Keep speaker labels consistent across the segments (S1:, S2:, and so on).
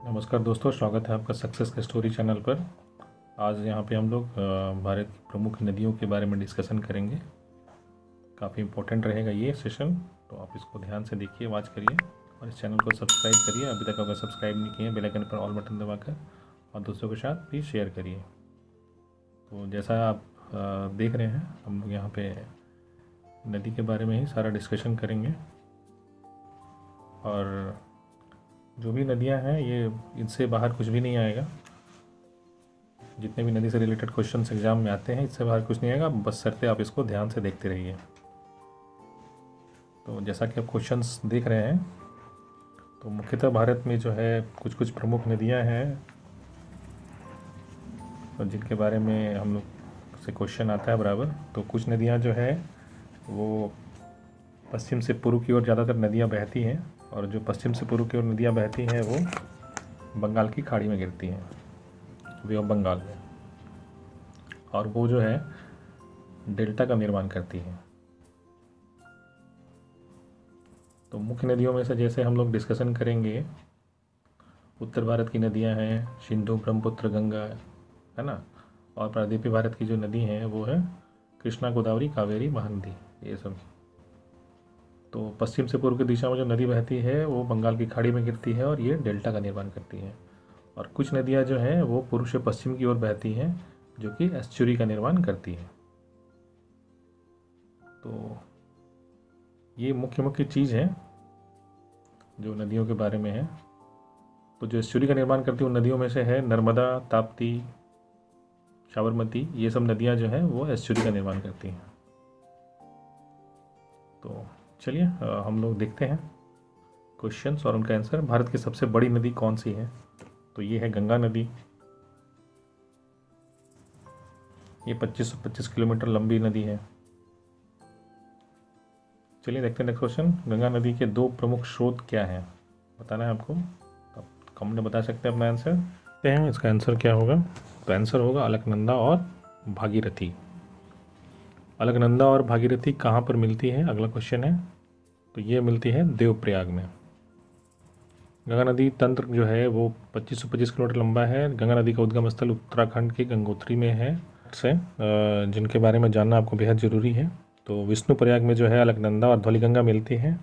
S1: नमस्कार दोस्तों, स्वागत है आपका सक्सेस का स्टोरी चैनल पर। आज यहाँ पे हम लोग भारत की प्रमुख नदियों के बारे में डिस्कशन करेंगे। काफ़ी इम्पोर्टेंट रहेगा ये सेशन, तो आप इसको ध्यान से देखिए, वॉच करिए और इस चैनल को सब्सक्राइब करिए। अभी तक अगर सब्सक्राइब नहीं किए, बेल आइकन पर ऑल बटन दबाकर और दोस्तों के साथ भी शेयर करिए। तो जैसा आप देख रहे हैं, हम लोग यहाँ पे नदी के बारे में ही सारा डिस्कशन करेंगे। और जो भी नदियाँ हैं, ये इनसे बाहर कुछ भी नहीं आएगा। जितने भी नदी से रिलेटेड क्वेश्चंस एग्जाम में आते हैं, इससे बाहर कुछ नहीं आएगा, बस शर्ते आप इसको ध्यान से देखते रहिए। तो जैसा कि आप क्वेश्चंस देख रहे हैं, तो मुख्यतः भारत में जो है कुछ कुछ प्रमुख नदियां हैं और जिनके बारे में हम लोग से क्वेश्चन आता है बराबर। तो कुछ नदियां जो है वो पश्चिम से पूर्व की ओर ज़्यादातर नदियां बहती हैं, और जो पश्चिम से पूर्व की ओर नदियां बहती हैं वो बंगाल की खाड़ी में गिरती हैं, वे ऑफ बंगाल में, और वो जो है डेल्टा का निर्माण करती हैं। तो मुख्य नदियों में से जैसे हम लोग डिस्कशन करेंगे, उत्तर भारत की नदियां हैं सिंधु, ब्रह्मपुत्र, गंगा, है ना। और प्रायद्वीपीय भारत की जो नदी हैं वो है कृष्णा, गोदावरी, कावेरी, महानदी, ये सब। तो पश्चिम से पूर्व की दिशा में जो नदी बहती है वो बंगाल की खाड़ी में गिरती है और ये डेल्टा का निर्माण करती है। और कुछ नदियां जो हैं वो पूर्व से पश्चिम की ओर बहती हैं, जो कि एस्चुरी का निर्माण करती है। तो ये मुख्य मुख्य चीज़ है जो नदियों के बारे में है। तो जो एस्चुरी का निर्माण करती है उन नदियों में से है नर्मदा, ताप्ती, साबरमती, ये सब नदियां जो हैं वो एस्चुरी का निर्माण करती हैं। तो चलिए हम लोग देखते हैं क्वेश्चंस और उनका आंसर। भारत की सबसे बड़ी नदी कौन सी है? तो ये है गंगा नदी। ये 2525 किलोमीटर लंबी नदी है। चलिए देखते हैं नेक्स्ट क्वेश्चन। गंगा नदी के दो प्रमुख स्रोत क्या हैं, बताना है आपको। आप कमेंट में बता सकते हैं अपना आंसर। देखते हैं इसका आंसर क्या होगा। तो आंसर होगा अलकनंदा और भागीरथी। अलकनंदा और भागीरथी कहाँ पर मिलती है, अगला क्वेश्चन है। तो ये मिलती है देवप्रयाग में। गंगा नदी तंत्र जो है वो 2525 किलोमीटर लंबा है। गंगा नदी का उद्गम स्थल उत्तराखंड के गंगोत्री में है, से जिनके बारे में जानना आपको बेहद ज़रूरी है। तो विष्णुप्रयाग में जो है अलकनंदा और धौलीगंगा मिलती है।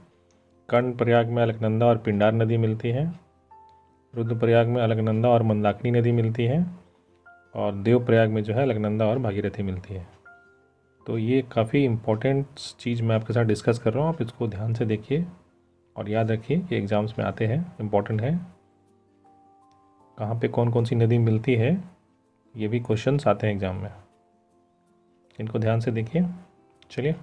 S1: कर्णप्रयाग में अलकनंदा और पिंडार नदी मिलती है। रुद्रप्रयाग में अलकनंदा और मंदाकिनी नदी मिलती है। और देवप्रयाग में जो है अलकनंदा और भागीरथी मिलती है। तो ये काफ़ी इम्पोर्टेंट चीज़ मैं आपके साथ डिस्कस कर रहा हूँ, आप इसको ध्यान से देखिए और याद रखिए कि एग्ज़ाम्स में आते हैं, इम्पॉर्टेंट है। कहाँ पे कौन कौन सी नदी मिलती है, ये भी क्वेश्चंस आते हैं एग्ज़ाम में, इनको ध्यान से देखिए। चलिए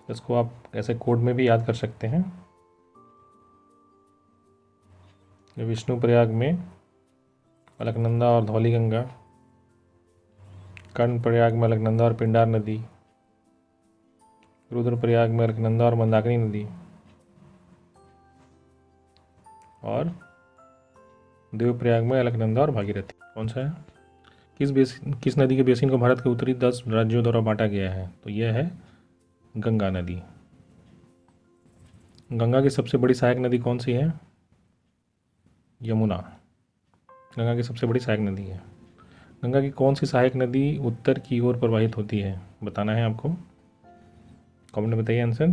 S1: इसको आप ऐसे कोड में भी याद कर सकते हैं। विष्णुप्रयाग में अलकनंदा और धौलीगंगा, कर्णप्रयाग में अलकनंदा और पिंडार नदी, रुद्रप्रयाग में अलकनंदा और मंदाकिनी नदी, और देवप्रयाग में अलकनंदा और भागीरथी। कौन सा है? किस नदी के बेसिन को भारत के उत्तरी 10 राज्यों द्वारा बांटा गया है? तो यह है गंगा नदी। गंगा की सबसे बड़ी सहायक नदी कौन सी है? यमुना गंगा की सबसे बड़ी सहायक नदी है। गंगा की कौन सी सहायक नदी उत्तर की ओर प्रवाहित होती है, बताना है आपको। कमेंट में बताइए आंसर।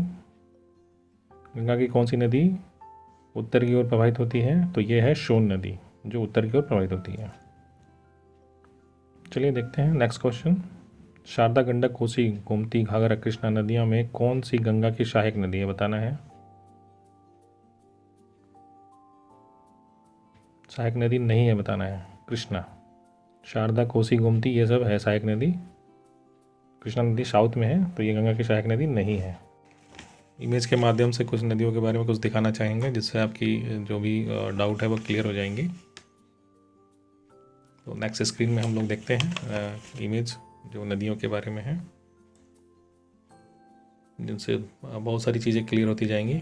S1: गंगा की कौन सी नदी उत्तर की ओर प्रवाहित होती है? तो यह है सोन नदी, जो उत्तर की ओर प्रवाहित होती है। चलिए देखते हैं नेक्स्ट क्वेश्चन। शारदा, गंडक, कोसी, गोमती, घाघरा, कृष्णा नदियों में कौन सी गंगा की सहायक नदी है, बताना है। सहायक नदी नहीं है, बताना है कृष्णा। शारदा, कोसी, गोमती ये सब है सहायक नदी। कृष्णा नदी साउथ में है, तो ये गंगा की सहायक नदी नहीं है। इमेज के माध्यम से कुछ नदियों के बारे में कुछ दिखाना चाहेंगे, जिससे आपकी जो भी डाउट है वो क्लियर हो जाएंगी। तो नेक्स्ट स्क्रीन में हम लोग देखते हैं इमेज जो नदियों के बारे में है, जिनसे बहुत सारी चीज़ें क्लियर होती जाएंगी।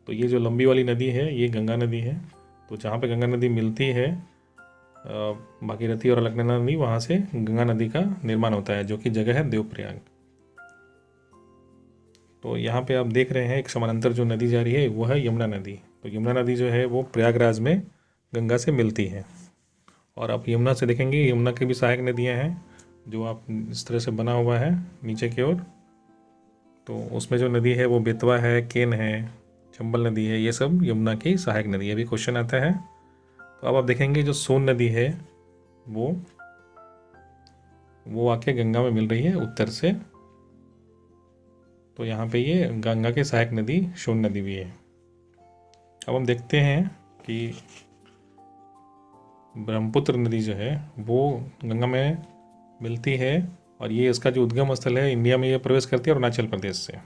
S1: तो ये जो लंबी वाली नदी है ये गंगा नदी है। तो जहाँ पे गंगा नदी मिलती है भागीरथी और अलकनंदा नदी, वहाँ से गंगा नदी का निर्माण होता है, जो कि जगह है देवप्रयाग। तो यहाँ पे आप देख रहे हैं एक समानांतर जो नदी जा रही है वो है यमुना नदी। तो यमुना नदी जो है वो प्रयागराज में गंगा से मिलती है। और आप यमुना से देखेंगे यमुना की भी सहायक नदियाँ हैं जो आप इस तरह से बना हुआ है नीचे की ओर। तो उसमें जो नदी है वो बेतवा है, केन है, चंबल नदी है, ये सब यमुना की सहायक नदी है। अभी क्वेश्चन आता है तो अब आप देखेंगे जो सोन नदी है वो आके गंगा में मिल रही है उत्तर से। तो यहाँ पे ये गंगा की सहायक नदी सोन नदी भी है। अब हम देखते हैं कि ब्रह्मपुत्र नदी जो है वो गंगा में मिलती है और ये इसका जो उद्गम स्थल है इंडिया में ये प्रवेश करती है अरुणाचल प्रदेश से।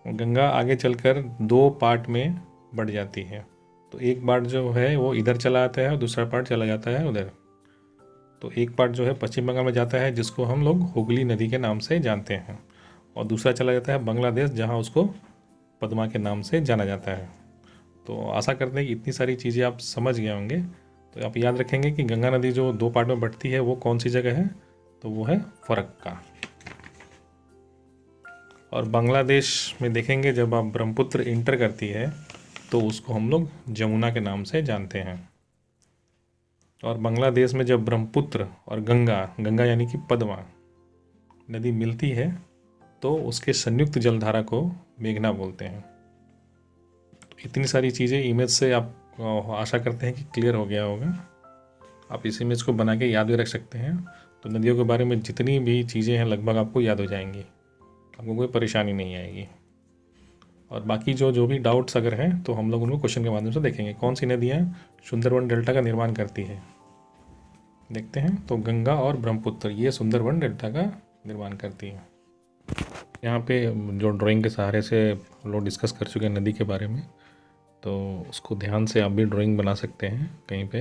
S1: गंगा आगे चलकर 2 पार्ट में बढ़ जाती है। तो एक पार्ट जो है वो इधर चला आता है और दूसरा पार्ट चला जाता है उधर। तो एक पार्ट जो है पश्चिम बंगाल में जाता है जिसको हम लोग हुगली नदी के नाम से जानते हैं, और दूसरा चला जाता है बांग्लादेश जहाँ उसको पद्मा के नाम से जाना जाता है। तो आशा करते हैं कि इतनी सारी चीज़ें आप समझ गए होंगे। तो आप याद रखेंगे कि गंगा नदी जो 2 पार्ट में बढ़ती है वो कौन सी जगह है, तो वो है फरक्का। और बांग्लादेश में देखेंगे जब आप ब्रह्मपुत्र इंटर करती है तो उसको हम लोग जमुना के नाम से जानते हैं। और बांग्लादेश में जब ब्रह्मपुत्र और गंगा यानी कि पद्मा नदी मिलती है तो उसके संयुक्त जलधारा को मेघना बोलते हैं। तो इतनी सारी चीज़ें इमेज से आप आशा करते हैं कि क्लियर हो गया होगा। आप इस इमेज को बना के याद भी रख सकते हैं। तो नदियों के बारे में जितनी भी चीज़ें हैं लगभग आपको याद हो जाएंगी, आपको कोई परेशानी नहीं आएगी। और बाकी जो भी डाउट्स अगर हैं तो हम लोग उनको क्वेश्चन के माध्यम से देखेंगे। कौन सी नदियाँ सुंदरवन डेल्टा का निर्माण करती है, देखते हैं। तो गंगा और ब्रह्मपुत्र ये सुंदरवन डेल्टा का निर्माण करती है। यहाँ पे जो ड्राइंग के सहारे से लोग डिस्कस कर चुके हैं नदी के बारे में, तो उसको ध्यान से आप भी ड्राइंग बना सकते हैं कहीं पे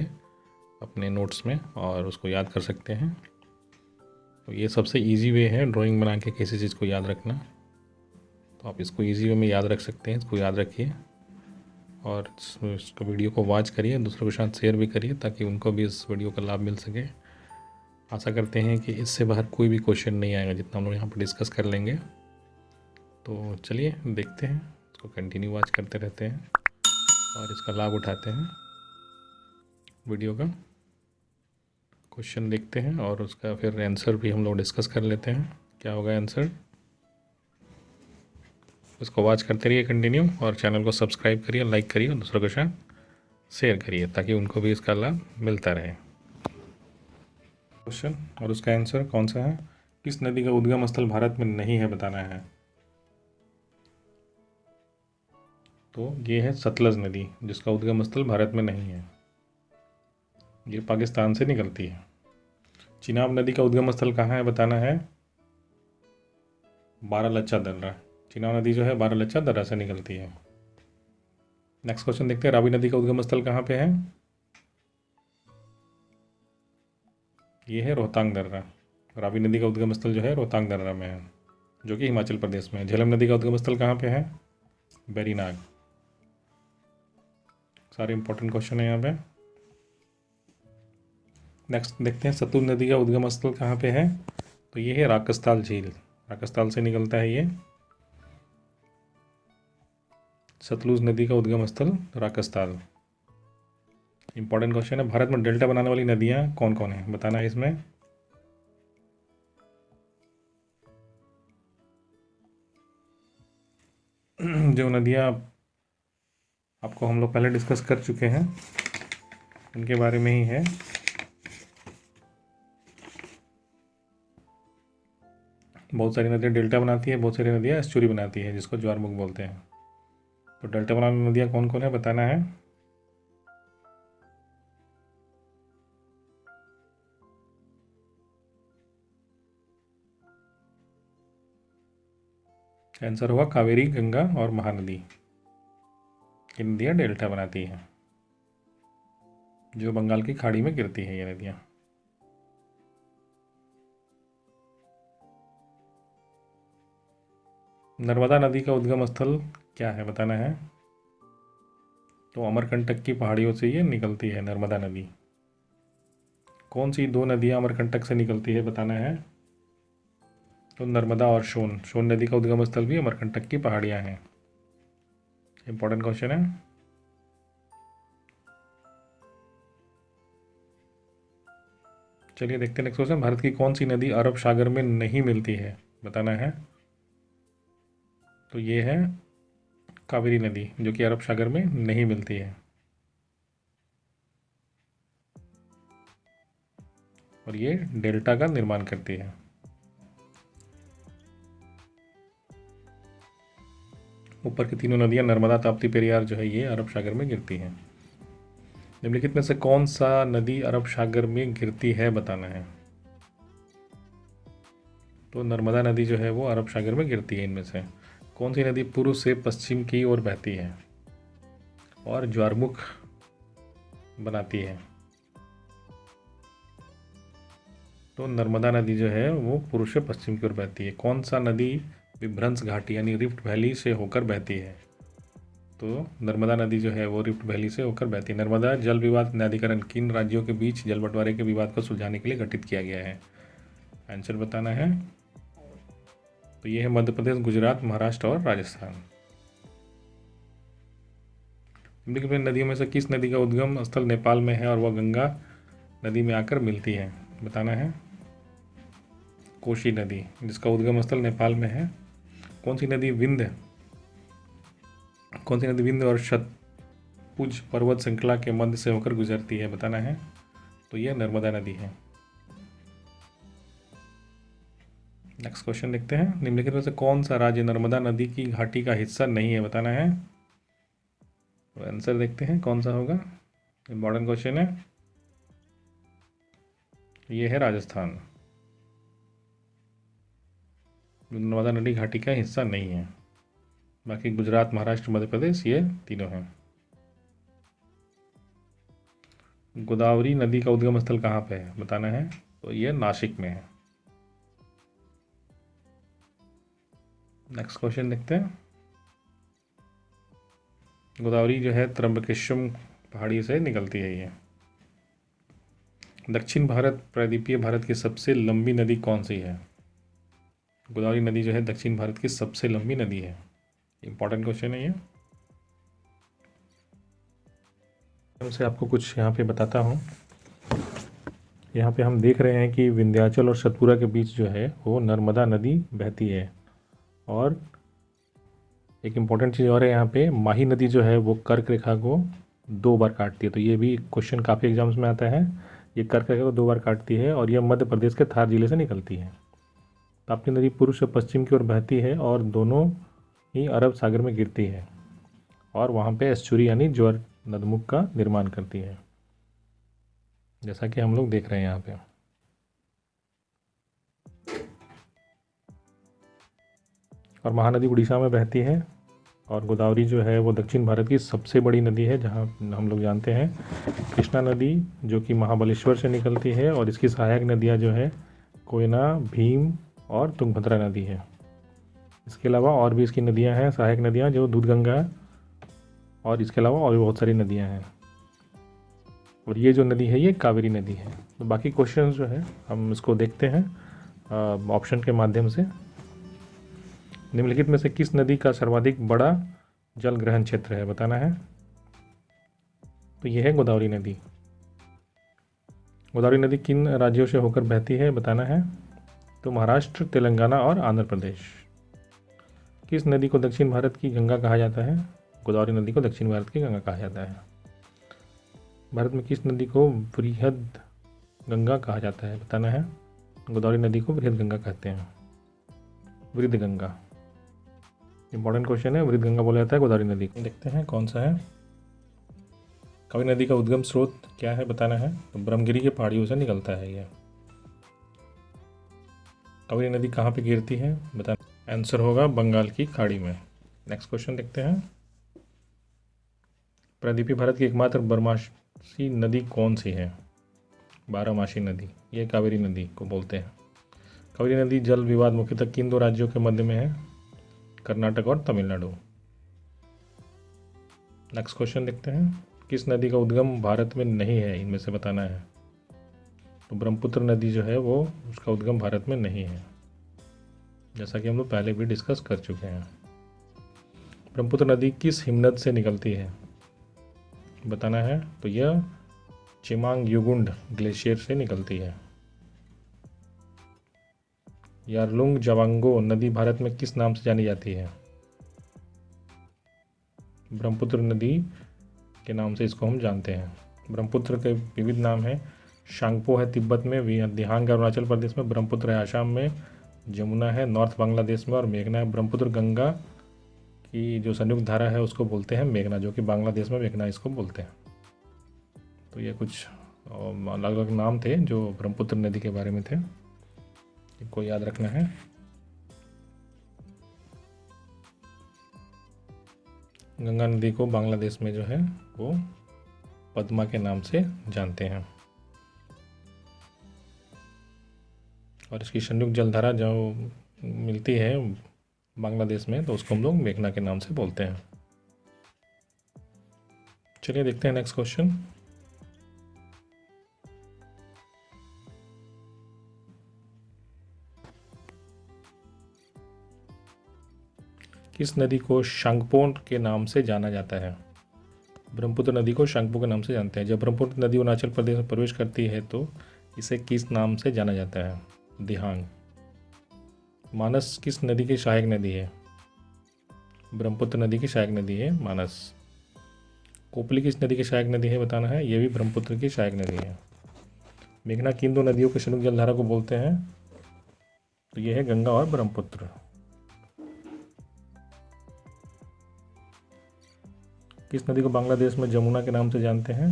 S1: अपने नोट्स में और उसको याद कर सकते हैं। तो ये सबसे इजी वे है ड्राइंग बना के किसी चीज़ को याद रखना। तो आप इसको इजी वे में याद रख सकते हैं, इसको याद रखिए और इसको वीडियो को वॉच करिए, दूसरों के साथ शेयर भी करिए ताकि उनको भी इस वीडियो का लाभ मिल सके। आशा करते हैं कि इससे बाहर कोई भी क्वेश्चन नहीं आएगा जितना हम लोग यहाँ पर डिस्कस कर लेंगे। तो चलिए देखते हैं, इसको कंटिन्यू वॉच करते रहते हैं और इसका लाभ उठाते हैं। वीडियो का क्वेश्चन देखते हैं और उसका फिर आंसर भी हम लोग डिस्कस कर लेते हैं, क्या होगा आंसर। इसको वॉच करते रहिए कंटिन्यू और चैनल को सब्सक्राइब करिए, लाइक करिए और दूसरों के साथ शेयर करिए ताकि उनको भी इसका लाभ मिलता रहे। क्वेश्चन और उसका आंसर कौन सा है, किस नदी का उद्गम स्थल भारत में नहीं है बताना है। तो ये है सतलज नदी जिसका उद्गम स्थल भारत में नहीं है, ये पाकिस्तान से निकलती है। चिनाब नदी का उद्गम स्थल कहाँ है बताना है, बारालच्चा दर्रा। चिनाब नदी जो है बारालच्चा दर्रा से निकलती है। नेक्स्ट क्वेश्चन देखते हैं, रावी नदी का उद्गम स्थल कहाँ पे है, ये है रोहतांग दर्रा। रावी नदी का उद्गम स्थल जो है रोहतांग दर्रा में है जो कि हिमाचल प्रदेश में है। झेलम नदी का उद्गम स्थल कहाँ पे है, बेरीनाग। सारे इंपॉर्टेंट क्वेश्चन है यहाँ पे। नेक्स्ट देखते हैं, सतलुज नदी का उद्गम स्थल कहाँ पे है, तो ये है राकसताल झील, राकसताल से निकलता है ये। सतलुज नदी का उद्गम स्थल राकसताल। इंपॉर्टेंट क्वेश्चन है, भारत में डेल्टा बनाने वाली नदियाँ कौन कौन है बताना है इसमें। जो नदियाँ आपको हम लोग पहले डिस्कस कर चुके हैं उनके बारे में ही है। बहुत सारी नदियाँ डेल्टा बनाती है, बहुत सारी नदियाँ एस्चुरी बनाती है जिसको ज्वारमुख बोलते हैं। तो डेल्टा बनाने वाली नदियाँ कौन कौन है बताना है। आंसर हुआ कावेरी, गंगा और महानदी। ये नदियाँ डेल्टा बनाती हैं जो बंगाल की खाड़ी में गिरती है ये नदियाँ। नर्मदा नदी का उद्गम स्थल क्या है बताना है। तो अमरकंटक की पहाड़ियों से ये निकलती है नर्मदा नदी। कौन सी 2 नदियाँ अमरकंटक से निकलती है बताना है। तो नर्मदा और सोन, सोन नदी का उद्गम स्थल भी अमरकंटक की पहाड़ियाँ हैं। इंपॉर्टेंट क्वेश्चन है। चलिए देखते हैं नेक्स्ट क्वेश्चन। भारत की कौन सी नदी अरब सागर में नहीं मिलती है, बताना है। तो ये है कावेरी नदी, जो कि अरब सागर में नहीं मिलती है, और ये डेल्टा का निर्माण करती है। ऊपर की तीनों नदियां नर्मदा, ताप्ती, पेरियार जो है ये अरब सागर में गिरती हैं। निम्नलिखित में से कौन सा नदी अरब सागर में गिरती है, बताना है। तो नर्मदा नदी जो है वो अरब सागर में गिरती है। इनमें से कौन सी नदी पूर्व से पश्चिम की ओर बहती है और ज्वारमुख बनाती है। तो नर्मदा नदी जो है वो पूर्व से पश्चिम की ओर बहती है। कौन सा नदी विभ्रंश घाटी यानी रिफ्ट वैली से होकर बहती है। तो नर्मदा नदी जो है वो रिफ्ट वैली से होकर बहती है। नर्मदा जल विवाद न्यायाधिकरण किन राज्यों के बीच जल बंटवारे के विवाद को सुलझाने के लिए गठित किया गया है, आंसर बताना है। तो ये है मध्य प्रदेश, गुजरात, महाराष्ट्र और राजस्थान। निम्नलिखित नदियों में से किस नदी का उद्गम स्थल नेपाल में है और वह गंगा नदी में आकर मिलती है, बताना है। कोशी नदी, जिसका उद्गम स्थल नेपाल में है। कौन सी नदी विंध्य और शतपुज पर्वत श्रृंखला के मध्य से होकर गुजरती है, बताना है। तो यह नर्मदा नदी है। नेक्स्ट क्वेश्चन देखते हैं। निम्नलिखित में से कौन सा राज्य नर्मदा नदी की घाटी का हिस्सा नहीं है, बताना है। तो आंसर देखते हैं कौन सा होगा। इम्पॉर्टेंट क्वेश्चन है। ये है राजस्थान, नर्मदा नदी घाटी का हिस्सा नहीं है। बाकी गुजरात, महाराष्ट्र, मध्य प्रदेश ये तीनों हैं। गोदावरी नदी का उद्गम स्थल कहाँ पे है, बताना है। तो ये नासिक में है। नेक्स्ट क्वेश्चन देखते हैं। गोदावरी जो है त्र्यंबकेश्वरम पहाड़ी से निकलती है। ये दक्षिण भारत प्रायद्वीपीय भारत की सबसे लंबी नदी कौन सी है। गोदावरी नदी जो है दक्षिण भारत की सबसे लंबी नदी है। इंपॉर्टेंट क्वेश्चन है ये। से आपको कुछ यहाँ पे बताता हूँ। यहाँ पे हम देख रहे हैं कि विंध्याचल और सतपुरा के बीच जो है वो नर्मदा नदी बहती है। और एक इम्पॉर्टेंट चीज़ और है, यहाँ पे माही नदी जो है वो कर्क रेखा को 2 बार काटती है। तो ये भी क्वेश्चन काफ़ी एग्जाम्स में आता है। ये कर्क रेखा को 2 बार काटती है और यह मध्य प्रदेश के थार जिले से निकलती है। ताप्ती नदी पूर्व से पश्चिम की ओर बहती है और दोनों ही अरब सागर में गिरती है और वहाँ पे एस्चुरी यानी ज्वार नदमुख का निर्माण करती है, जैसा कि हम लोग देख रहे हैं यहाँ पे। और महानदी उड़ीसा में बहती है। और गोदावरी जो है वो दक्षिण भारत की सबसे बड़ी नदी है, जहाँ हम लोग जानते हैं। कृष्णा नदी जो कि महाबलेश्वर से निकलती है और इसकी सहायक नदियाँ जो है कोयना, भीम और तुंगभद्रा नदी है। इसके अलावा और भी इसकी नदियाँ हैं, सहायक नदियाँ, जो दूधगंगा, और इसके अलावा और भी बहुत सारी नदियाँ हैं। और ये जो नदी है ये कावेरी नदी है। तो बाकी क्वेश्चन जो है हम इसको देखते हैं ऑप्शन के माध्यम से। निम्नलिखित में से किस नदी का सर्वाधिक बड़ा जल ग्रहण क्षेत्र है, बताना है। तो यह है गोदावरी नदी। गोदावरी नदी किन राज्यों से होकर बहती है, बताना है। तो महाराष्ट्र, तेलंगाना और आंध्र प्रदेश। किस नदी को दक्षिण भारत की गंगा कहा जाता है। गोदावरी नदी को दक्षिण भारत की गंगा कहा जाता है। भारत में किस नदी को वृहद गंगा कहा जाता है, बताना है। गोदावरी नदी को वृहद गंगा कहते हैं, वृद्ध गंगा। इंपॉर्टेंट क्वेश्चन है, वृद्ध गंगा बोला जाता है गोदावरी नदी को। देखते हैं कौन सा है। कावेरी नदी का उद्गम स्रोत क्या है, बताना है। तो ब्रह्मगिरी के पहाड़ियों से निकलता है यह। कावेरी नदी कहाँ पे गिरती है, बताना। आंसर होगा बंगाल की खाड़ी में। नेक्स्ट क्वेश्चन देखते हैं। प्रायद्वीपीय भारत की एकमात्र बारहमासी नदी कौन सी है। बारहमासी नदी, ये कावेरी नदी को बोलते हैं। कावेरी नदी जल विवाद मुख्यतः किन 2 राज्यों के मध्य में है, कर्नाटक और तमिलनाडु। नेक्स्ट क्वेश्चन देखते हैं। किस नदी का उद्गम भारत में नहीं है, इनमें से बताना है। तो ब्रह्मपुत्र नदी जो है वो उसका उद्गम भारत में नहीं है। जैसा कि हम लोग पहले भी डिस्कस कर चुके हैं। ब्रह्मपुत्र नदी किस हिमनद से निकलती है बताना है, तो यह चिमांगयुगुंड ग्लेशियर से निकलती है। यारलुंग जवांगो नदी भारत में किस नाम से जानी जाती है? ब्रह्मपुत्र नदी के नाम से इसको हम जानते हैं। ब्रह्मपुत्र के विविध नाम हैं। शांगपो है तिब्बत में, दिहांग है अरुणाचल प्रदेश में, ब्रह्मपुत्र है आसाम में, जमुना है नॉर्थ बांग्लादेश में और मेघना है। ब्रह्मपुत्र गंगा की जो संयुक्त धारा है उसको बोलते हैं मेघना, जो कि बांग्लादेश में मेघना इसको बोलते हैं। तो ये कुछ अलग अलग नाम थे जो ब्रह्मपुत्र नदी के बारे में थे, इनको याद रखना है। गंगा नदी को बांग्लादेश में जो है वो पद्मा के नाम से जानते हैं और इसकी संयुक्त जलधारा जो मिलती है बांग्लादेश में तो उसको हम लोग मेघना के नाम से बोलते हैं। चलिए देखते हैं नेक्स्ट क्वेश्चन। किस नदी को शांगपो के नाम से जाना जाता है? ब्रह्मपुत्र नदी को शांगपो के नाम से जानते हैं। जब ब्रह्मपुत्र नदी अरुणाचल प्रदेश में प्रवेश करती है तो इसे किस नाम से जाना जाता है? दिहांग। मानस किस नदी की सहायक नदी है? ब्रह्मपुत्र नदी की सहायक नदी है मानस। कोपली किस नदी की सहायक नदी है बताना है, ये भी ब्रह्मपुत्र की सहायक नदी है। मेघना किन दो नदियों के संयुक्त जलधारा को बोलते हैं? तो ये है गंगा और ब्रह्मपुत्र। किस नदी को बांग्लादेश में जमुना के नाम से जानते हैं?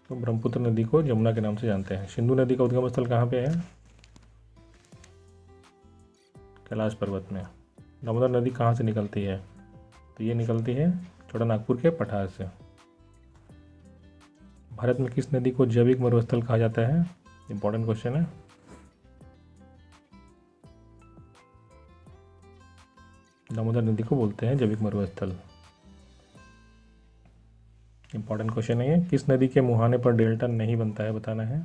S1: तो ब्रह्मपुत्र नदी को जमुना के नाम से जानते हैं। सिंधु नदी का उद्गम स्थल कहाँ पे है? कैलाश पर्वत में। दामोदर नदी कहाँ से निकलती है? तो ये निकलती है छोटा नागपुर के पठार से। भारत में किस नदी को जैविक मरुस्थल कहा जाता है? इंपॉर्टेंट क्वेश्चन है। दामोदर नदी को बोलते हैं जैविक मरुस्थल। इंपॉर्टेंट क्वेश्चन है ये। किस नदी के मुहाने पर डेल्टा नहीं बनता है बताना है।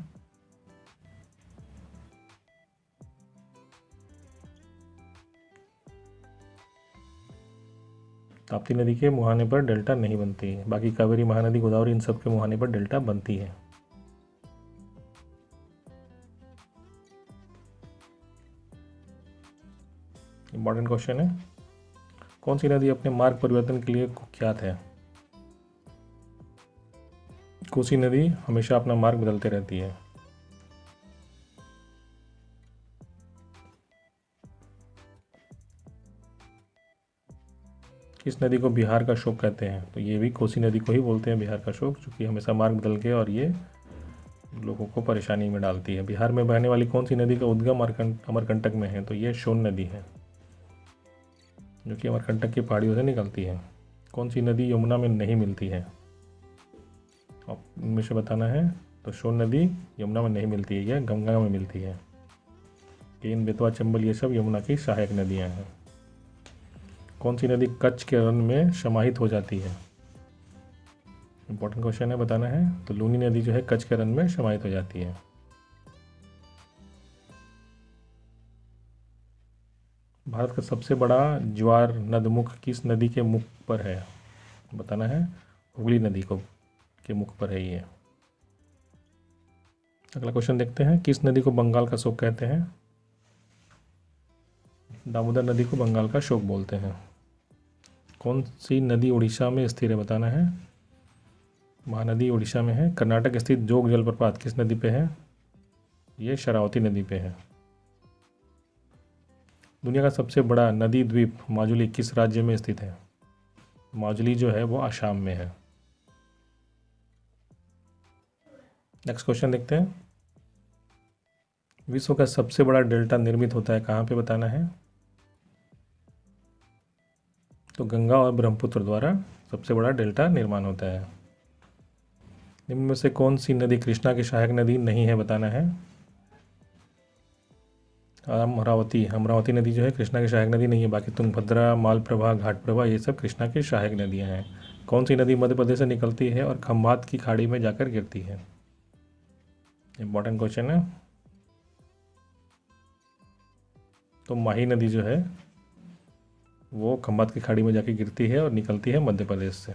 S1: ताप्ती नदी के मुहाने पर डेल्टा नहीं बनती है, बाकी कावेरी, महानदी, गोदावरी इन सब के मुहाने पर डेल्टा बनती है। इंपॉर्टेंट क्वेश्चन है। कौन सी नदी अपने मार्ग परिवर्तन के लिए कुख्यात है? कोसी नदी हमेशा अपना मार्ग बदलते रहती है। किस नदी को बिहार का शोक कहते हैं? तो ये भी कोसी नदी को ही बोलते हैं बिहार का शोक, क्योंकि हमेशा मार्ग बदल के और ये लोगों को परेशानी में डालती है। बिहार में बहने वाली कौन सी नदी का उद्गम अमरकंटक में है? तो ये सोन नदी है, जो कि अमरकंटक की पहाड़ियों से निकलती है। कौन सी नदी यमुना में नहीं मिलती है? अब इनमें से बताना है। तो सोन नदी यमुना में नहीं मिलती है, यह गंगा में मिलती है। केन, बेतवा, चंबल ये सब यमुना की सहायक नदियाँ हैं। कौन सी नदी कच्छ के रण में समाहित हो जाती है? इंपॉर्टेंट क्वेश्चन है, बताना है। तो लूनी नदी जो है कच्छ के रण में समाहित हो जाती है। भारत का सबसे बड़ा ज्वार नदमुख किस नदी के मुख पर है? बताना है। हुगली नदी के मुख पर है ये। अगला क्वेश्चन देखते हैं। किस नदी को बंगाल का शोक कहते हैं? दामोदर नदी को बंगाल का शोक बोलते हैं। कौन सी नदी उड़ीसा में स्थिर है? बताना है। महानदी उड़ीसा में है। कर्नाटक स्थित जोग जलप्रपात किस नदी पे है? ये शरावती नदी पे है। दुनिया का सबसे बड़ा नदी द्वीप माजुली किस राज्य में स्थित है? माजुली जो है वो आसाम में है। नेक्स्ट क्वेश्चन देखते हैं। विश्व का सबसे बड़ा डेल्टा निर्मित होता है कहाँ पे? बताना है। तो गंगा और ब्रह्मपुत्र द्वारा सबसे बड़ा डेल्टा निर्माण होता है। निम्न में से कौन सी नदी कृष्णा की सहायक नदी नहीं है? बताना है। अमरावती नदी जो है कृष्णा की सहायक नदी नहीं है, बाकी तुंगभद्रा, मालप्रभा, घाटप्रभा ये सब कृष्णा की सहायक नदियां हैं। कौन सी नदी मध्य प्रदेश से निकलती है और खंभात की खाड़ी में जाकर गिरती है? इंपॉर्टेंट क्वेश्चन है। तो माही नदी जो है वो खंबात की खाड़ी में जाके गिरती है और निकलती है मध्य प्रदेश से।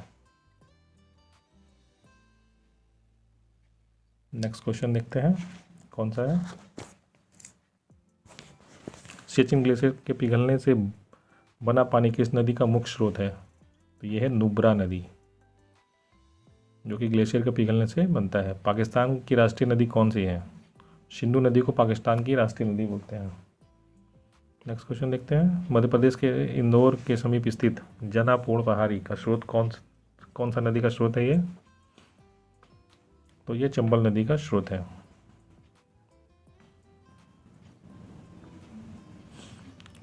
S1: नेक्स्ट क्वेश्चन देखते हैं कौन सा है। सियाचिन ग्लेशियर के पिघलने से बना पानी किस नदी का मुख्य स्रोत है? तो ये है नुब्रा नदी, जो कि ग्लेशियर के पिघलने से बनता है। पाकिस्तान की राष्ट्रीय नदी कौन सी है? सिंधु नदी को पाकिस्तान की राष्ट्रीय नदी बोलते हैं। नेक्स्ट क्वेश्चन देखते हैं। मध्य प्रदेश के इंदौर के समीप स्थित जनापूर्ण पहाड़ी का स्रोत कौन सा नदी का स्रोत है ये? तो ये चंबल नदी का स्रोत है।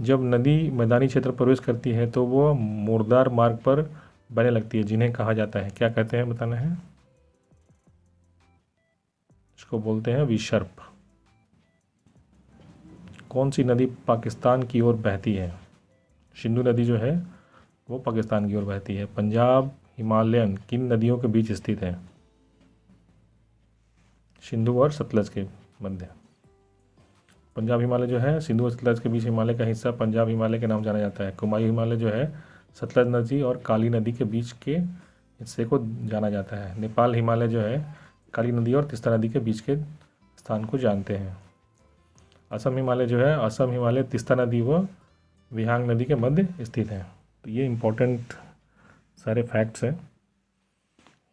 S1: जब नदी मैदानी क्षेत्र प्रवेश करती है तो वो मुर्दार मार्ग पर बहने लगती है, जिन्हें कहा जाता है, क्या कहते हैं बताना है? इसको बोलते हैं विसर्प। कौन सी नदी पाकिस्तान की ओर बहती है? सिंधु नदी जो है वो पाकिस्तान की ओर बहती है। पंजाब हिमालयन किन नदियों के बीच स्थित है? सिंधु और सतलज के मध्य। पंजाब हिमालय जो है सिंधु और सतलज के बीच हिमालय का हिस्सा पंजाब हिमालय के नाम जाना जाता है। कुमायूं हिमालय जो है सतलज नदी और काली नदी के बीच के हिस्से को जाना जाता है। नेपाल हिमालय जो है काली नदी और तीस्ता नदी के बीच के स्थान को जानते हैं। असम हिमालय जो है असम हिमालय तीस्ता नदी व विहांग नदी के मध्य स्थित है। तो ये इम्पोर्टेंट सारे फैक्ट्स हैं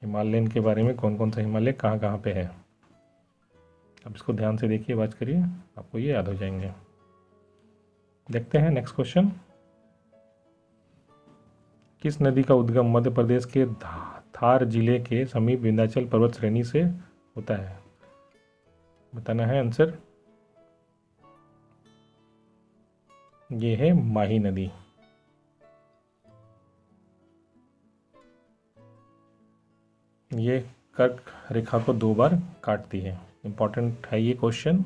S1: हिमालयन के बारे में, कौन कौन सा हिमालय कहाँ कहाँ पे है। अब इसको ध्यान से देखिए, बात करिए, आपको ये याद हो जाएंगे। देखते हैं नेक्स्ट क्वेश्चन। किस नदी का उद्गम मध्य प्रदेश के धार जिले के समीप विंध्याचल पर्वत श्रेणी से होता है? बताना है आंसर। ये है माही नदी। ये कर्क रेखा को 2 बार काटती है। इंपॉर्टेंट है ये क्वेश्चन।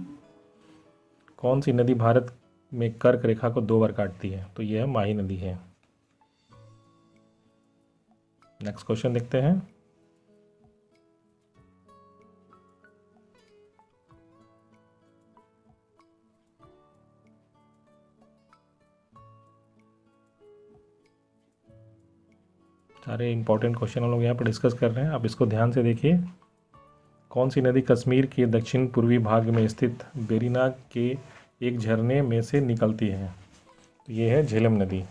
S1: कौन सी नदी भारत में कर्क रेखा को 2 बार काटती है? तो यह माही नदी है। नेक्स्ट क्वेश्चन देखते हैं। सारे इंपॉर्टेंट क्वेश्चन हम लोग यहाँ पर डिस्कस कर रहे हैं, आप इसको ध्यान से देखिए। कौन सी नदी कश्मीर के दक्षिण पूर्वी भाग में स्थित बेरीनाग के एक झरने में से निकलती है? तो ये है झेलम नदी।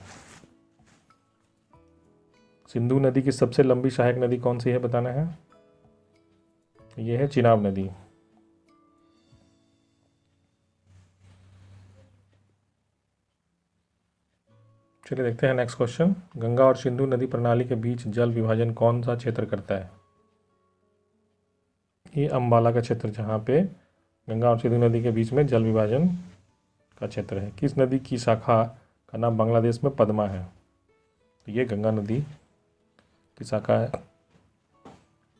S1: सिंधु नदी की सबसे लंबी सहायक नदी कौन सी है? बताना है। ये है चिनाब नदी। चलिए देखते हैं नेक्स्ट क्वेश्चन। गंगा और सिंधु नदी प्रणाली के बीच जल विभाजन कौन सा क्षेत्र करता है? ये अम्बाला का क्षेत्र, जहाँ पे गंगा और सिंधु नदी के बीच में जल विभाजन का क्षेत्र है। किस नदी की शाखा का नाम बांग्लादेश में पद्मा है? तो ये गंगा नदी की शाखा है,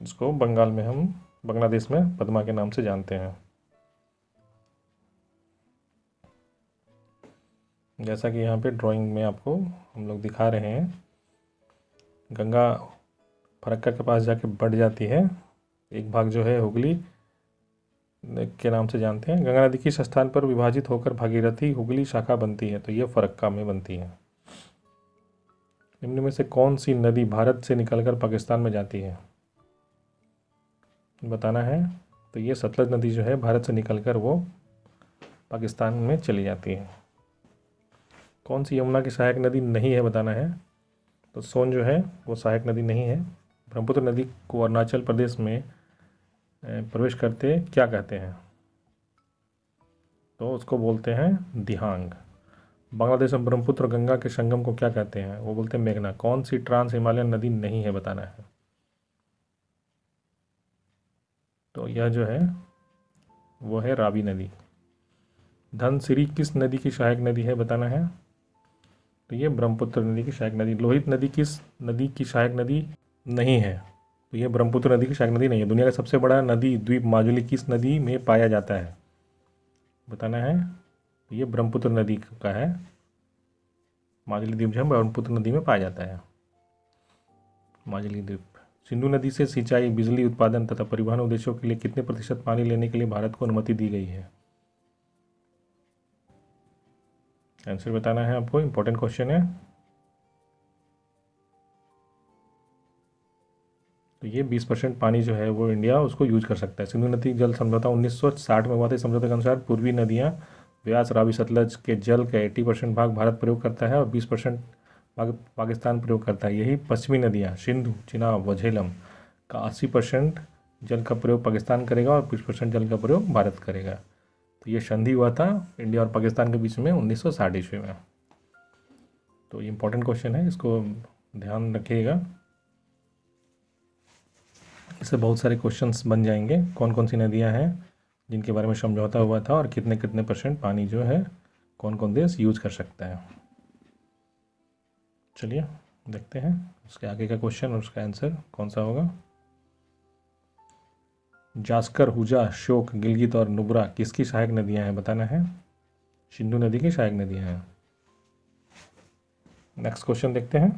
S1: जिसको बंगाल में हम बांग्लादेश में पद्मा के नाम से जानते हैं। जैसा कि यहाँ पे ड्राइंग में आपको हम लोग दिखा रहे हैं, गंगा फरक्का के पास जाके बढ़ जाती है। एक भाग जो है हुगली के नाम से जानते हैं। गंगा नदी किस स्थान पर विभाजित होकर भागीरथी हुगली शाखा बनती है? तो ये फरक्का में बनती है। निम्न में से कौन सी नदी भारत से निकलकर पाकिस्तान में जाती है? बताना है। तो ये सतलज नदी जो है भारत से निकलकर वो पाकिस्तान में चली जाती है। कौन सी यमुना की सहायक नदी नहीं है? बताना है। तो सोन जो है वो सहायक नदी नहीं है। ब्रह्मपुत्र नदी को अरुणाचल प्रदेश में प्रवेश करते क्या कहते हैं? तो उसको बोलते हैं दिहांग। बांग्लादेश में ब्रह्मपुत्र और गंगा के संगम को क्या कहते हैं? वो बोलते हैं मेघना। कौन सी ट्रांस हिमालयन नदी नहीं है? बताना है। तो यह जो है वो है रावी नदी। धनसिरी किस नदी की सहायक नदी है? बताना है। तो ये ब्रह्मपुत्र नदी की सहायक नदी। लोहित नदी किस नदी की सहायक नदी नहीं है? तो ये ब्रह्मपुत्र नदी की सहायक नदी नहीं है। दुनिया का सबसे बड़ा नदी द्वीप माजुली किस नदी में पाया जाता है? बताना है। तो ये ब्रह्मपुत्र नदी का है। माजुली द्वीप जो है ब्रह्मपुत्र नदी में पाया जाता है, माजुली द्वीप। सिंधु नदी से सिंचाई, बिजली उत्पादन तथा परिवहन उद्देश्यों के लिए कितने प्रतिशत पानी लेने के लिए भारत को अनुमति दी गई है? आंसर बताना है आपको, इंपॉर्टेंट क्वेश्चन है। तो ये 20% पानी जो है वो इंडिया उसको यूज कर सकता है। सिंधु नदी जल समझौता 1960 में हुआ था। इस समझौते के अनुसार पूर्वी नदियाँ व्यास रावी सतलज के जल का 80% भाग भारत प्रयोग करता है और 20% भाग पाकिस्तान प्रयोग करता है। यही पश्चिमी नदियाँ सिंधु, चिनाब व झेलम का 80% जल का प्रयोग पाकिस्तान करेगा और 20% जल का प्रयोग भारत करेगा। तो ये संधि हुआ था इंडिया और पाकिस्तान के बीच में 1960 ईस्वी में। तो ये इंपॉर्टेंट क्वेश्चन है, इसको ध्यान रखिएगा। इससे बहुत सारे क्वेश्चंस बन जाएंगे। कौन कौन सी नदियां हैं जिनके बारे में समझौता हुआ था और कितने कितने % पानी जो है कौन कौन देश यूज कर सकता है। चलिए देखते हैं उसके आगे का क्वेश्चन और उसका आंसर कौन सा होगा। जास्कर, हुजा, श्योक, गिलगित और नुब्रा किसकी सहायक नदियां हैं बताना है। सिंधु नदी की सहायक नदियां हैं। नेक्स्ट क्वेश्चन देखते हैं।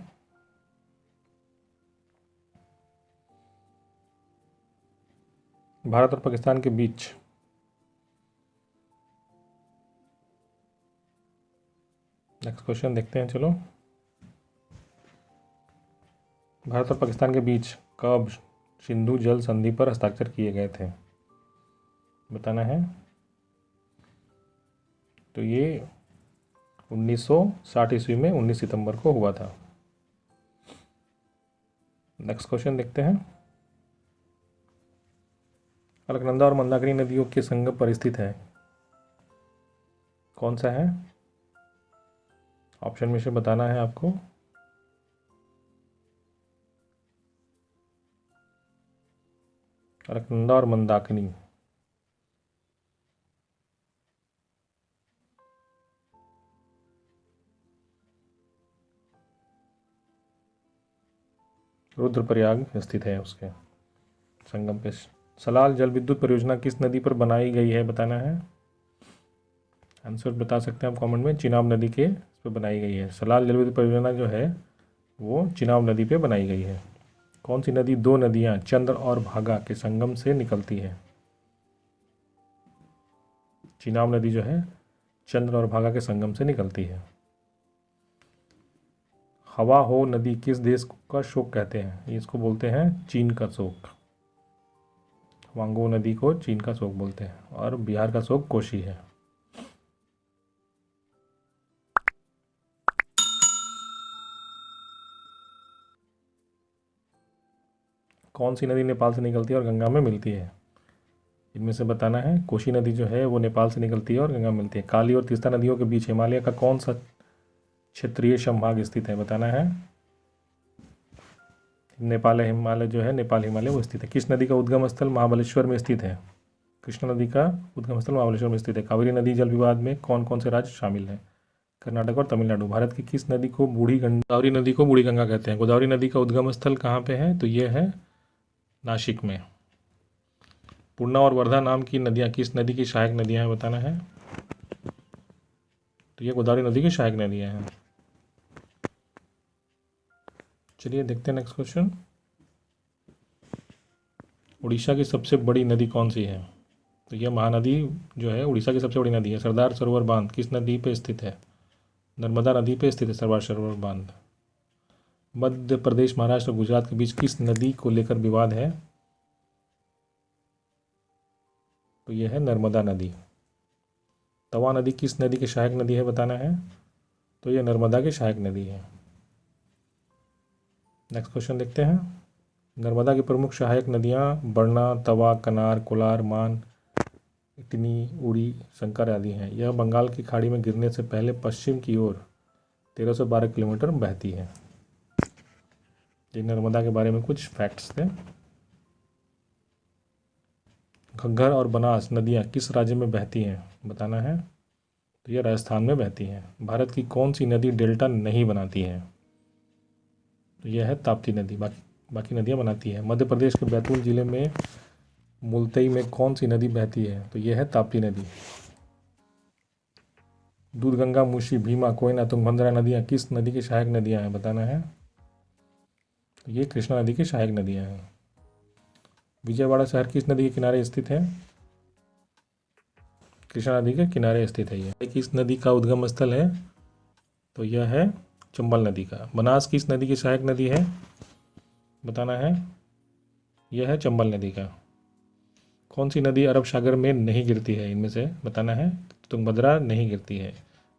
S1: भारत और पाकिस्तान के बीच नेक्स्ट क्वेश्चन देखते हैं। चलो, भारत और पाकिस्तान के बीच कब सिंधु जल संधि पर हस्ताक्षर किए गए थे बताना है। तो ये 1960 ईस्वी में 19 सितंबर को हुआ था। नेक्स्ट क्वेश्चन देखते हैं। अलकनंदा और मंदाकिनी नदियों के संगम पर स्थित है, कौन सा है? ऑप्शन में से बताना है आपको। अलकनंदा और मंदाकिनी, रुद्रप्रयाग स्थित है उसके संगम पे। सलाल जल विद्युत परियोजना किस नदी पर बनाई गई है बताना है। आंसर बता सकते हैं आप कमेंट में। चिनाब नदी के इस पर बनाई गई है। सलाल जल विद्युत परियोजना जो है वो चिनाब नदी पे बनाई गई है। कौन सी नदी दो नदियां चंद्र और भागा के संगम से निकलती है? चिनाब नदी जो है चंद्र और भागा के संगम से निकलती है। हवा हो नदी किस देश का शोक कहते हैं? इसको बोलते हैं चीन का शोक। वांगो नदी को चीन का शोक बोलते हैं और बिहार का शोक कोशी है। कौन सी नदी नेपाल से निकलती है और गंगा में मिलती है? इनमें से बताना है। कोशी नदी जो है वो नेपाल से निकलती है और गंगा में मिलती है। काली और तीस्ता नदियों के बीच हिमालय का कौन सा क्षेत्रीय संभाग स्थित है बताना है। नेपाल हिमालय जो है, नेपाल हिमालय वो स्थित है। किस नदी का उद्गम स्थल महाबलेश्वर में स्थित है? कृष्णा नदी का उद्गम स्थल महाबलेश्वर में स्थित है। कावेरी नदी जल विवाद में कौन कौन से राज्य शामिल हैं? कर्नाटक और तमिलनाडु। भारत की किस नदी को गोदावरी नदी को बूढ़ी गंगा कहते हैं? गोदावरी नदी का उद्गम स्थल कहाँ पे है? तो ये है नासिक में। पूर्णा और वर्धा नाम की नदियाँ किस नदी की सहायक नदियाँ हैं बताना है। तो ये गोदावरी नदी की सहायक नदियाँ हैं। चलिए देखते हैं नेक्स्ट क्वेश्चन। उड़ीसा की सबसे बड़ी नदी कौन सी है? तो यह महानदी जो है उड़ीसा की सबसे बड़ी नदी है। सरदार सरोवर बांध किस नदी पे स्थित है? नर्मदा नदी पे स्थित है सरदार सरोवर बांध। मध्य प्रदेश, महाराष्ट्र और गुजरात के बीच किस नदी को लेकर विवाद है? तो यह है नर्मदा नदी। तवा नदी किस नदी की सहायक नदी है बताना है। तो यह नर्मदा की सहायक नदी है। नेक्स्ट क्वेश्चन देखते हैं। नर्मदा की प्रमुख सहायक नदियाँ बरना, तवा, कनार, कोलार, मान, इटनी, उड़ी, शंकर आदि हैं। यह बंगाल की खाड़ी में गिरने से पहले पश्चिम की ओर 1312 किलोमीटर बहती है। ये नर्मदा के बारे में कुछ फैक्ट्स थे। घग्गर और बनास नदियाँ किस राज्य में बहती हैं बताना है। तो यह राजस्थान में बहती हैं। भारत की कौन सी नदी डेल्टा नहीं बनाती है? तो यह है ताप्ती नदी। बाकी नदियाँ बनाती है। मध्य प्रदेश के बैतूल जिले में मुलतई में कौन सी नदी बहती है? तो यह है ताप्ती नदी। दूधगंगा, मूसी, भीमा, कोयना, तुंगभद्रा नदियाँ किस नदी की सहायक नदियाँ हैं बताना है। तो ये कृष्णा नदी की सहायक नदियाँ हैं। विजयवाड़ा शहर किस नदी के किनारे स्थित है? कृष्णा नदी के किनारे स्थित है। ये किस नदी का उद्गम स्थल है? तो यह है चंबल नदी का। बनास किस नदी की सहायक नदी है बताना है, यह है चंबल नदी का। कौन सी नदी अरब सागर में नहीं गिरती है इनमें से बताना है, तुंगभद्रा नहीं गिरती है,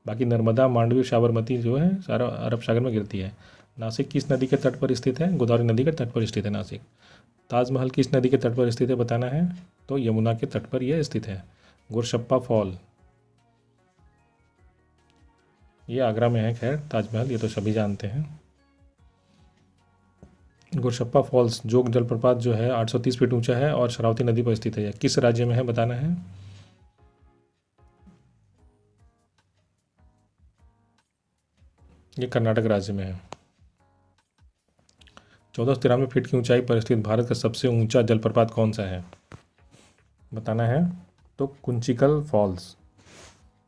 S1: बाकी नर्मदा, मांडवी, साबरमती जो है सारा अरब सागर में गिरती है। नासिक किस नदी के तट पर स्थित है, गोदावरी नदी के तट पर स्थित है नासिक। ताजमहल किस नदी के तट पर स्थित है बताना है, तो यमुना के तट पर यह स्थित है। गुरशप्पा फॉल, ये आगरा में है, खैर ताजमहल ये तो सभी जानते हैं। गुरशप्पा फॉल्स जोग जलप्रपात जो है 830 फीट ऊंचा है और शरावती नदी पर स्थित है। यह किस राज्य में है बताना है, ये कर्नाटक राज्य में है। 1493 फीट की ऊंचाई पर स्थित भारत का सबसे ऊंचा जलप्रपात कौन सा है बताना है, तो कुंचिकल फॉल्स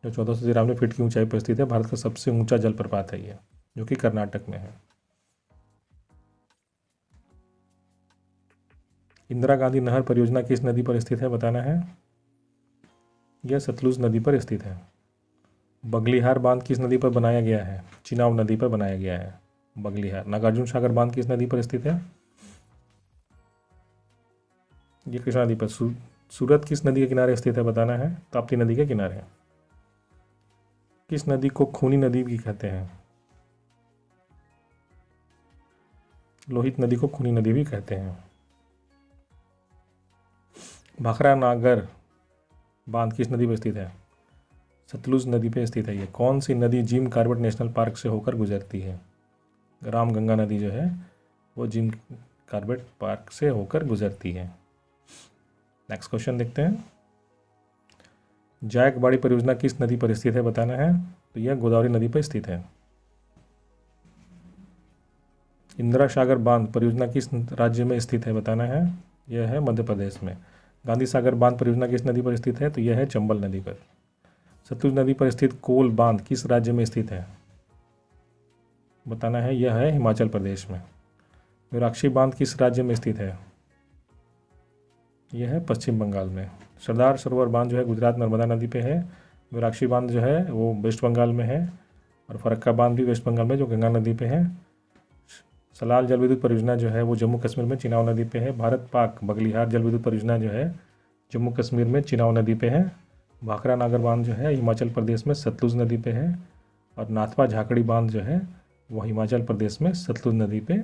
S1: जो 1493 फीट की ऊंचाई पर स्थित है, भारत का सबसे ऊंचा जलप्रपात है ये, जो कि कर्नाटक में है। इंदिरा गांधी नहर परियोजना किस नदी पर स्थित है बताना है, यह सतलुज नदी पर स्थित है। बगलिहार बांध किस नदी पर बनाया गया है, चिनाब नदी पर बनाया गया है बगलिहार। नागार्जुन सागर बांध किस नदी पर स्थित है, ये कृष्णा नदी पर। सूरत किस नदी के किनारे स्थित है बताना है, ताप्ती नदी के किनारे। किस नदी को खूनी नदी भी कहते हैं, लोहित नदी को खूनी नदी भी कहते हैं। भाखरा नागर बांध किस नदी पर स्थित है, सतलुज नदी पर स्थित है। ये कौन सी नदी जिम कॉर्बेट नेशनल पार्क से होकर गुजरती है, रामगंगा नदी जो है वो जिम कॉर्बेट पार्क से होकर गुजरती है। नेक्स्ट क्वेश्चन देखते हैं। जायकवाड़ी परियोजना किस नदी पर स्थित है बताना है, तो यह गोदावरी नदी पर स्थित है। इंदिरा सागर बांध परियोजना किस राज्य में स्थित है बताना है, यह है मध्य प्रदेश में। गांधी सागर बांध परियोजना किस नदी पर स्थित है, तो यह है चंबल नदी पर। सतलुज नदी पर स्थित कोल बांध किस राज्य में स्थित है बताना है, यह है हिमाचल प्रदेश में। विराक्षी बांध किस राज्य में स्थित है, यह है पश्चिम बंगाल में। सरदार सरोवर बांध जो है गुजरात नर्मदा नदी पे है। विराक्षी बांध जो है वो वेस्ट बंगाल में है, और फरक्का बांध भी वेस्ट बंगाल में जो गंगा नदी पे है। सलाल जल विद्युत परियोजना जो है वो जम्मू कश्मीर में चिनाब नदी पे है। भारत पाक बगलिहार जल विद्युत परियोजना जो है जम्मू कश्मीर में चिनाब नदी पे है। भाखरा नागर बांध जो है हिमाचल प्रदेश में सतलुज नदी पे है, और नाथपा झाकड़ी बांध जो है वो हिमाचल प्रदेश में सतलुज नदी पे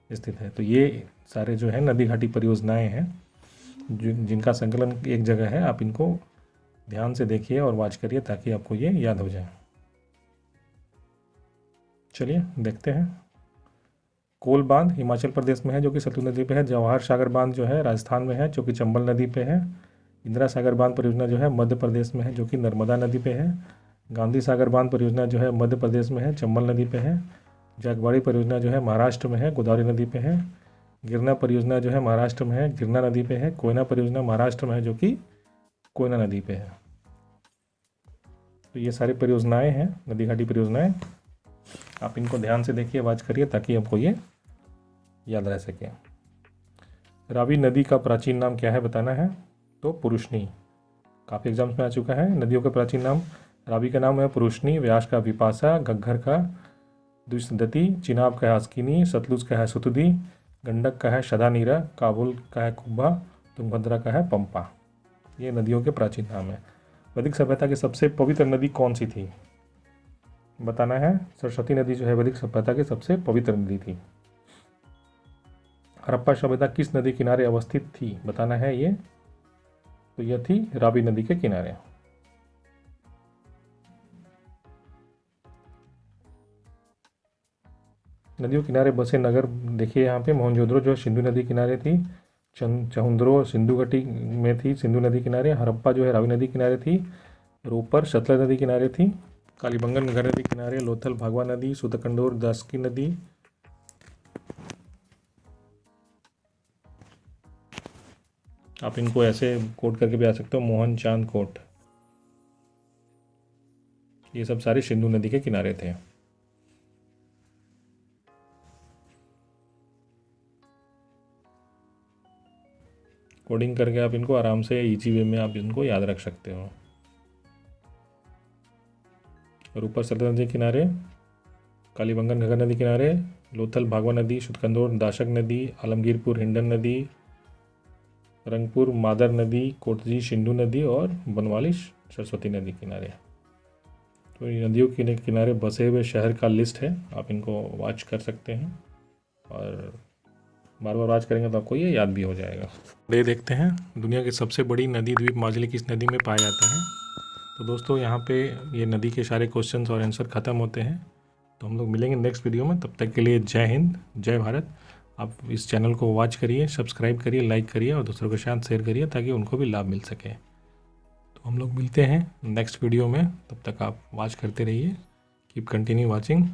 S1: स्थित है। तो ये सारे जो है नदी घाटी परियोजनाएं हैं जिनका संकलन एक जगह है। आप इनको ध्यान से देखिए और वाच करिए ताकि आपको ये याद हो जाए। चलिए देखते हैं। कोल बांध हिमाचल प्रदेश में है जो कि सतलुज नदी पे है। जवाहर सागर बांध जो है राजस्थान में है जो कि चंबल नदी पे है। इंदिरा सागर बांध परियोजना जो है मध्य प्रदेश में है जो कि नर्मदा नदी पे है। गांधी सागर बांध परियोजना जो है मध्य प्रदेश में है, चंबल नदी पे है। जायकवाड़ी परियोजना जो है महाराष्ट्र में है, गोदावरी नदी पे है। गिरना परियोजना जो है महाराष्ट्र में है, गिरना नदी पे है। कोयना परियोजना महाराष्ट्र में है जो कि कोयना नदी पे है। तो ये सारी परियोजनाएं हैं, नदी घाटी परियोजनाएं। आप इनको ध्यान से देखिए, वाच करिए ताकि आपको ये याद रह सके। रावी नदी का प्राचीन नाम क्या है बताना है, तो पुरुषनी। काफ़ी एग्जाम्स में आ चुका है। नदियों का प्राचीन नाम, रावी का नाम है पुरुषनी, व्यास का विपाशा, घग्गर का द्विशदती, चिनाब का है अस्किनी, सतलुज का है सुतुदी, गंडक का है शदानीरा, काबुल का है कुब्बा, तुंगभद्रा का है पंपा। ये नदियों के प्राचीन नाम है। वैदिक सभ्यता की सबसे पवित्र नदी कौन सी थी बताना है। सरस्वती नदी जो है वैदिक सभ्यता की सबसे पवित्र नदी थी। हड़प्पा सभ्यता किस नदी किनारे अवस्थित थी बताना है ये, तो यह थी रावी नदी के किनारे। नदियों किनारे बसे नगर देखिए यहाँ पे। मोहनजोदड़ो जो सिंधु नदी किनारे थी। चहुंद्रो सिंधु घाटी में थी, सिंधु नदी किनारे। हड़प्पा जो है रावी नदी किनारे थी। रोपर सतलज नदी किनारे थी। कालीबंगन गंगा नदी किनारे। लोथल भागवा नदी। सूतकंडोर दासकी नदी। आप इनको ऐसे कोट करके भी आ सकते हो, मोहन चांद कोट। ये सब सारे सिंधु नदी के किनारे थे। कोडिंग करके आप इनको आराम से इजी वे में आप इनको याद रख सकते हो। और ऊपर सतलज नदी किनारे कालीबंगन घग्गर नदी किनारे, लोथल भागवा नदी, शुतकंदोर दाशक नदी, आलमगीरपुर हिंडन नदी, रंगपुर मादर नदी, कोटजी शिंडू नदी और बनवाली सरस्वती नदी किनारे। तो ये नदियों के किनारे बसे हुए शहर का लिस्ट है, आप इनको वॉच कर सकते हैं और बार बार वॉच करेंगे तो आपको ये याद भी हो जाएगा। ये देखते हैं दुनिया की सबसे बड़ी नदी द्वीप माजुली किस नदी में पाया जाता है। तो दोस्तों यहाँ पे ये नदी के सारे क्वेश्चंस और आंसर ख़त्म होते हैं। तो हम लोग मिलेंगे नेक्स्ट वीडियो में, तब तक के लिए जय हिंद, जय भारत। आप इस चैनल को वॉच करिए, सब्सक्राइब करिए, लाइक करिए और दूसरों के साथ शेयर करिए ताकि उनको भी लाभ मिल सके। तो हम लोग मिलते हैं नेक्स्ट वीडियो में, तब तक आप वॉच करते रहिए। Keep continue watching.